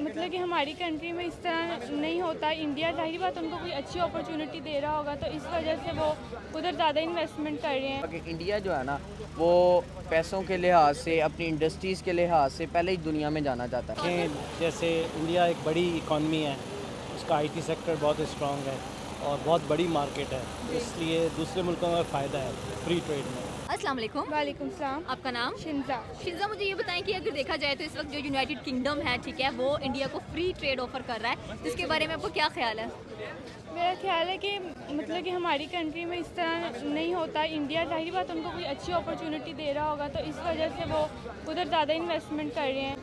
मतलब कि हमारी कंट्री में इस तरह नहीं होता। इंडिया जाहिर बात उनको कोई अच्छी अपॉर्चुनिटी दे रहा होगा तो इस वजह से वो उधर ज़्यादा इन्वेस्टमेंट कर रहे हैं। कि इंडिया जो है ना वो पैसों के लिहाज से अपनी इंडस्ट्रीज़ के लिहाज से पहले ही दुनिया में जाना जाता है। देखें जैसे इंडिया एक बड़ी इकॉनमी है, उसका आईटी सेक्टर बहुत स्ट्रॉन्ग है और बहुत बड़ी मार्केट है, इसलिए दूसरे मुल्कों में फ़ायदा है फ्री ट्रेड में। अस्सलाम वालेकुम। वालेकुम सलाम। आपका नाम? शिंजा। शिंजा, मुझे ये बताएं कि अगर देखा जाए तो इस वक्त जो यूनाइटेड किंगडम है, ठीक है, वो इंडिया को फ्री ट्रेड ऑफर कर रहा है, तो इसके बारे में आपको क्या ख्याल है? मेरा ख्याल है कि मतलब कि हमारी कंट्री में इस तरह नहीं होता। इंडिया जाहिर बात उनको कोई अच्छी अपॉर्चुनिटी दे रहा होगा तो इस वजह से वो उधर ज़्यादा इन्वेस्टमेंट कर रहे हैं,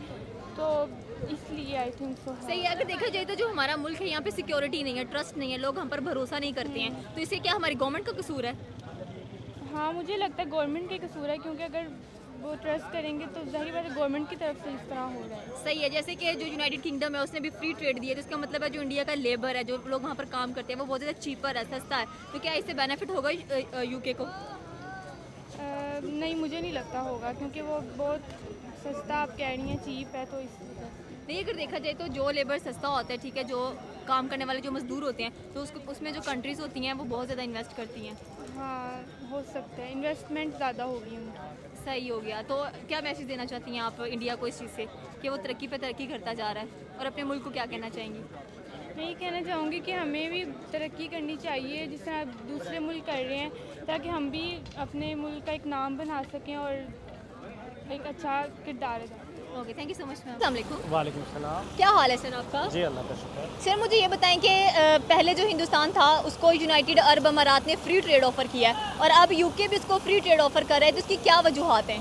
तो इसलिए आई थिंक सो। सही है। अगर देखा जाए तो जो हमारा मुल्क है, यहाँ पे सिक्योरिटी नहीं है, ट्रस्ट नहीं है, लोग हम पर भरोसा नहीं करते हैं, तो इससे क्या हमारी गवर्नमेंट का कसूर है? हाँ, मुझे लगता है गवर्नमेंट के कसूर है, क्योंकि अगर वो ट्रस्ट करेंगे तो जाहिर बात है गवर्नमेंट की तरफ से इस तरह हो रहा है। सही है। जैसे कि जो यूनाइटेड किंगडम है उसने भी फ्री ट्रेड दिया है, तो इसका मतलब है जो इंडिया का लेबर है, जो लोग वहाँ पर काम करते हैं, वो बहुत ज़्यादा चीपर है, सस्ता है, तो क्या इससे बेनिफिट होगा यूके को? नहीं, मुझे नहीं लगता होगा, क्योंकि वो बहुत सस्ता आप कह रही हैं, चीप है, तो इस वजह से। नहीं, अगर देखा जाए तो जो लेबर सस्ता होता है, ठीक है, जो काम करने वाले जो मजदूर होते हैं, तो उसको उसमें जो कंट्रीज़ होती हैं वो बहुत ज़्यादा इन्वेस्ट करती हैं। हाँ, हो सकता है इन्वेस्टमेंट ज़्यादा होगी उनकी। सही हो गया। तो क्या मैसेज देना चाहती हैं आप इंडिया को इस चीज़ से कि वो तरक्की पे तरक्की करता जा रहा है, और अपने मुल्क को क्या कहना चाहेंगी? मैं ये कहना चाहूँगी कि हमें भी तरक्की करनी चाहिए जिस तरह दूसरे मुल्क कर रहे हैं, ताकि हम भी अपने मुल्क का एक नाम बना सकें और एक अच्छा किरदार अदा। Okay, thank you so much ma'am. अस्सलाम वालेकुम। वालेकुम सलाम। क्या हाल है सर आपका? जी अल्लाह का शुक्र। सर, मुझे ये बताएं कि पहले जो हिंदुस्तान था उसको यूनाइटेड अरब अमारात ने फ्री ट्रेड ऑफर किया है, और अब यूके भी उसको फ्री ट्रेड ऑफर कर रहा है, तो इसकी क्या वजूहत हैं?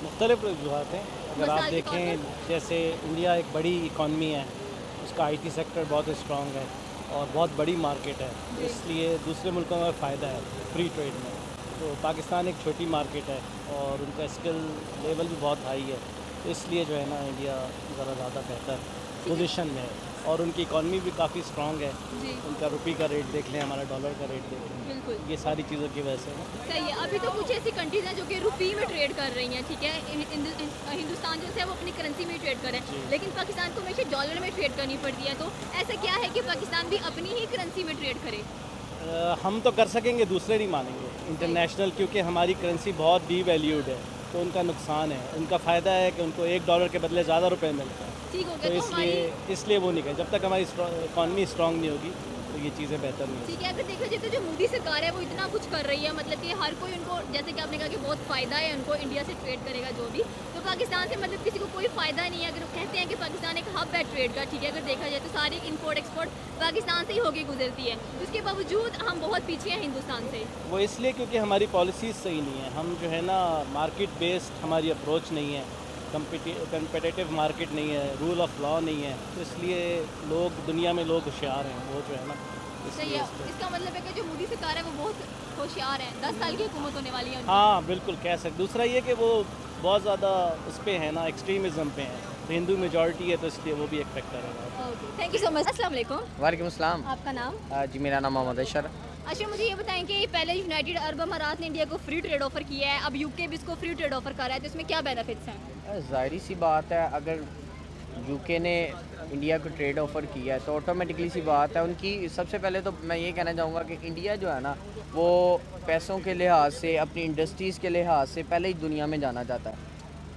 मुख्तलिफ वजूहत हैं। अगर आप मिसाल के तौर देखें जैसे इंडिया एक बड़ी इकॉनमी है, उसका आईटी सेक्टर बहुत स्ट्रॉन्ग है और बहुत बड़ी मार्केट है, इसलिए दूसरे मुल्कों में फ़ायदा है फ्री ट्रेड में। तो पाकिस्तान एक छोटी मार्केट है और उनका स्किल लेवल भी बहुत हाई है, तो इसलिए जो है ना इंडिया ज़रा ज़्यादा बेहतर पोजीशन में है, और उनकी इकॉनमी भी काफ़ी स्ट्रॉन्ग है। जी, उनका रुपये का रेट देख लें, हमारा डॉलर का रेट देख लें, बिल्कुल ये सारी चीज़ों की वजह से है। सही है। अभी तो कुछ ऐसी कंट्रीज हैं जो कि रुपये में ट्रेड कर रही हैं, ठीक है, हिंदुस्तान जैसे है वो अपनी करेंसी में ट्रेड कर रहे हैं, लेकिन पाकिस्तान को हमेशा डॉलर में ट्रेड करनी पड़ती है, तो ऐसा क्या है कि पाकिस्तान भी अपनी ही करेंसी में ट्रेड करे? हम तो कर सकेंगे, दूसरे नहीं मानेंगे इंटरनेशनल, क्योंकि हमारी करेंसी बहुत डीवैल्यूड है, तो उनका नुकसान है। उनका फ़ायदा है कि उनको $1 के बदले ज़्यादा रुपए मिलते हैं, ठीक हो तो गया। तो हमारी इसलिए वो नहीं करें। जब तक हमारी इकॉनमी स्ट्रॉन्ग नहीं होगी तो ये चीज़ें बेहतर नहीं होगी। ठीक है। अगर देखा जाए तो जो मोदी सरकार है वो इतना कुछ कर रही है, मतलब कि हर कोई उनको, जैसे कि आपने कहा कि बहुत फ़ायदा है उनको, इंडिया से ट्रेड करेगा जो भी, तो पाकिस्तान से मतलब किसी को कोई फ़ायदा नहीं है। अगर कहते हैं कि पाकिस्तान एक हब है ट्रेड का, ठीक है, अगर देखा जाए तो सारी इंपोर्ट एक्सपोर्ट पाकिस्तान से ही होके गुजरती है, उसके बावजूद हम बहुत पीछे हैं हिंदुस्तान से। वो इसलिए क्योंकि हमारी पॉलिसीज़ सही नहीं है। हम जो है ना मार्केट बेस्ड हमारी अप्रोच नहीं है, कंपिटिटिव मार्केट नहीं है, रूल ऑफ लॉ नहीं है, तो इसलिए लोग दुनिया में लोग होशियार हैं, वो जो है ना सही इसलिए है। इसका मतलब है कि जो मोदी सरकार है वो बहुत होशियार है, 10 साल की हुकूमत होने वाली है उनकी। हाँ बिल्कुल कह सकते। दूसरा ये कि वो बहुत ज़्यादा उस पर है ना, एक्सट्रीमिज़म पे हैं, तो हिंदू मेजॉरिटी है, तो इसलिए वो भी एक फैक्टर है। Okay, thank you so much. अस्सलाम वालेकुम। वालेकुम अस्सलाम। आपका नाम? जी मेरा नाम मोहम्मद अशर। अच्छा, मुझे ये बताएं कि पहले यूनाइटेड अरब अमारात ने इंडिया को फ्री ट्रेड ऑफर किया है, अब यूके भी इसको फ्री ट्रेड ऑफर कर रहा है, तो इसमें क्या बेनिफिट्स हैं? ज़ाहिर सी बात है, अगर यूके ने इंडिया को ट्रेड ऑफ़र किया है तो ऑटोमेटिकली सी बात है उनकी। सबसे पहले तो मैं ये कहना चाहूँगा कि इंडिया जो है ना वो पैसों के लिहाज से अपनी इंडस्ट्रीज़ के लिहाज से पहले ही दुनिया में जाना जाता है,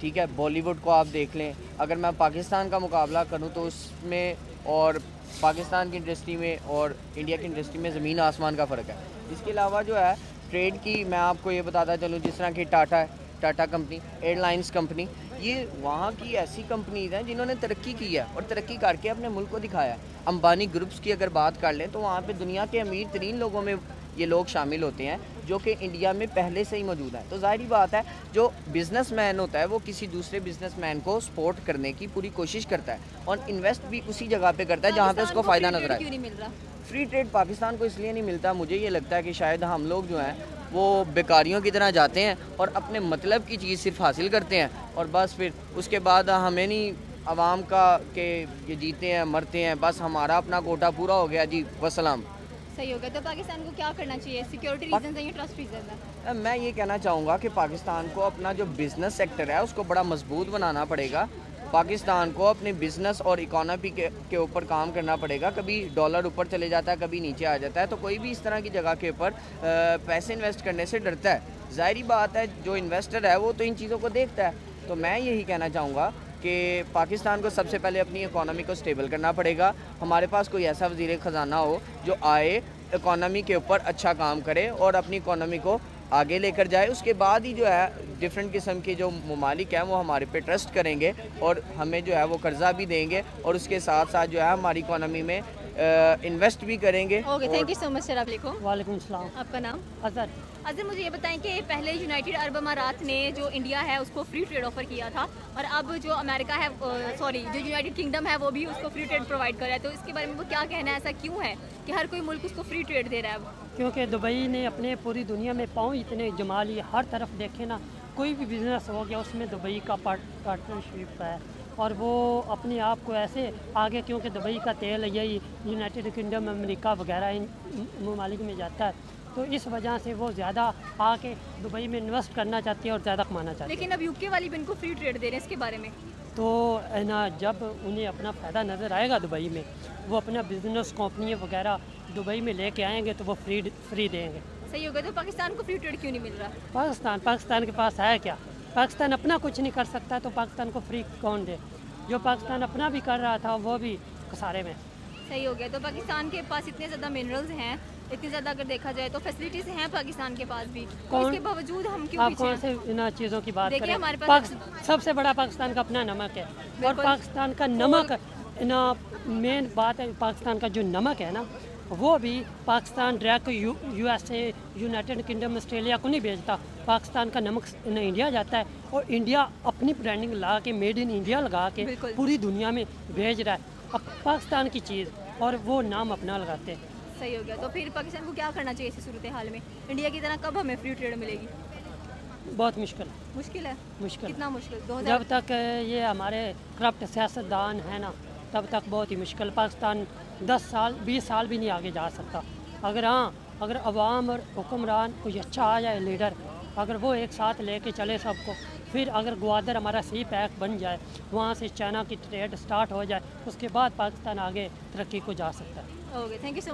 ठीक है। बॉलीवुड को आप देख लें, अगर मैं पाकिस्तान का मुकाबला करूँ तो उसमें और पाकिस्तान की इंडस्ट्री में और इंडिया की इंडस्ट्री में ज़मीन आसमान का फ़र्क है। इसके अलावा जो है ट्रेड की मैं आपको ये बताता चलूँ, जिस तरह की टाटा है, टाटा कंपनी, एयरलाइंस कंपनी, ये वहाँ की ऐसी कंपनीज हैं जिन्होंने तरक्की की है और तरक्की करके अपने मुल्क को दिखाया है। अंबानी ग्रुप्स की अगर बात कर लें तो वहाँ पे दुनिया के अमीर तरीन लोगों में ये लोग शामिल होते हैं जो कि इंडिया में पहले से ही मौजूद हैं। तो ज़ाहिर बात है जो बिज़नेसमैन होता है वो किसी दूसरे बिज़नेसमैन को सपोर्ट करने की पूरी कोशिश करता है और इन्वेस्ट भी उसी जगह पे करता है जहाँ पे उसको फ़ायदा नजर आए। क्यों नहीं मिल रहा? फ्री ट्रेड पाकिस्तान को इसलिए नहीं मिलता, मुझे ये लगता है कि शायद हम लोग जो हैं वो बेकारियों की तरह जाते हैं और अपने मतलब की चीज़ सिर्फ हासिल करते हैं और बस फिर उसके बाद हमें नहीं आवाम का कि ये जीते हैं मरते हैं, बस हमारा अपना कोटा पूरा हो गया जी वसलाम। सही हो गया। तो पाकिस्तान को क्या करना चाहिए? सिक्योरिटी रीजन है या ट्रस्ट रीजन है? मैं ये कहना चाहूँगा कि पाकिस्तान को अपना जो बिज़नेस सेक्टर है उसको बड़ा मजबूत बनाना पड़ेगा पाकिस्तान को अपने बिज़नेस और इकोनॉमी के ऊपर काम करना पड़ेगा। कभी डॉलर ऊपर चले जाता है, कभी नीचे आ जाता है, तो कोई भी इस तरह की जगह के ऊपर पैसे इन्वेस्ट करने से डरता है। ज़ाहिरी बात है, जो इन्वेस्टर है वो तो इन चीज़ों को देखता है। तो मैं यही कहना चाहूँगा कि पाकिस्तान को सबसे पहले अपनी इकोनॉमी को स्टेबल करना पड़ेगा। हमारे पास कोई ऐसा वज़ीर ख़जाना हो जो आए, इकोनॉमी के ऊपर अच्छा काम करे और अपनी इकोनॉमी को आगे लेकर जाए। उसके बाद ही जो है डिफरेंट किस्म के जो ममालिक हैं वो हमारे पे ट्रस्ट करेंगे और हमें जो है वो कर्ज़ा भी देंगे और उसके साथ साथ जो है हमारी इकोनॉमी में इन्वेस्ट भी करेंगे। Okay, thank you so much sir. वालेकुम। वालेकुम सलाम। आपका नाम? अजहर। अजहर, मुझे ये बताएं कि पहले यूनाइटेड अरब अमारात ने जो इंडिया है उसको फ्री ट्रेड ऑफर किया था और अब जो अमेरिका है, सॉरी, जो यूनाइटेड किंगडम है वो भी उसको फ्री ट्रेड प्रोवाइड कर रहा है, तो इसके बारे में वो क्या कहना है? ऐसा क्यों है कि हर कोई मुल्क उसको फ्री ट्रेड दे रहा है अब? क्योंकि दुबई ने अपने पूरी दुनिया में पाँव इतने जमा लिए, हर तरफ देखे ना, कोई भी बिज़नेस हो गया उसमें दुबई का पार्टनरशिप है और वो अपने आप को ऐसे आगे, क्योंकि दुबई का तेल यही यूनाइटेड किंगडम, अमेरिका वगैरह इन ममालिक में जाता है, तो इस वजह से वो ज़्यादा आके दुबई में इन्वेस्ट करना चाहती है और ज़्यादा कमाना चाहती है। लेकिन अब यूके वाली भी इनको फ्री ट्रेड दे रहे हैं, इसके बारे में? तो है ना, जब उन्हें अपना फ़ायदा नज़र आएगा दुबई में, वो अपना बिज़नेस कंपनी वगैरह दुबई में लेके आएंगे तो वो फ्री देंगे। सही होगा। तो पाकिस्तान को फ्री ट्रेड क्यों नहीं मिल रहा? पाकिस्तान के पास है क्या? पाकिस्तान अपना कुछ नहीं कर सकता तो पाकिस्तान को फ्री कौन दे? जो पाकिस्तान अपना भी कर रहा था वो भी खसारे में। सही हो गया। तो पाकिस्तान के पास इतने ज़्यादा मिनरल्स हैं, इतनी ज़्यादा अगर देखा जाए तो फैसिलिटीज़ हैं पाकिस्तान के पास भी, तो इसके बावजूद हम क्यों आप पीछे कौन हैं? से इन चीज़ों की बात देखिए, करें? हमारे पास सबसे बड़ा पाकिस्तान का अपना नमक है और बिल्कुल। पाकिस्तान का नमक ना, मेन बात है पाकिस्तान का जो नमक है ना, वो भी Pakistan direct USA, United kingdom, Australia को नहीं भेजता। पाकिस्तान का नमक इंडिया जाता है और इंडिया अपनी ब्रांडिंग लगा के, मेड इन इंडिया लगा के बिल्कुल। पूरी दुनिया में भेज रहा है अब पाकिस्तान की चीज़, और वो नाम अपना लगाते हैं। सही हो गया। तो फिर पाकिस्तान को क्या करना चाहिए इस सूरत हाल में? इंडिया की तरह कब हमें फ्री ट्रेड मिलेगी? बहुत मुश्किल मुश्किल है। मुश्किल कितना मुश्किल? जब तक ये हमारे करप्ट सियासतदान है ना, तब तक बहुत ही मुश्किल। पाकिस्तान 10 साल 20 साल भी नहीं आगे जा सकता। अगर अवाम और हुक्मरान कोई अच्छा आ जाए, लीडर, अगर वो एक साथ लेके चले सबको, फिर अगर ग्वादर हमारा सी पैक बन जाए, वहाँ से चाइना की ट्रेड स्टार्ट हो जाए, उसके बाद पाकिस्तान आगे तरक्की को जा सकता है। Okay, thank you so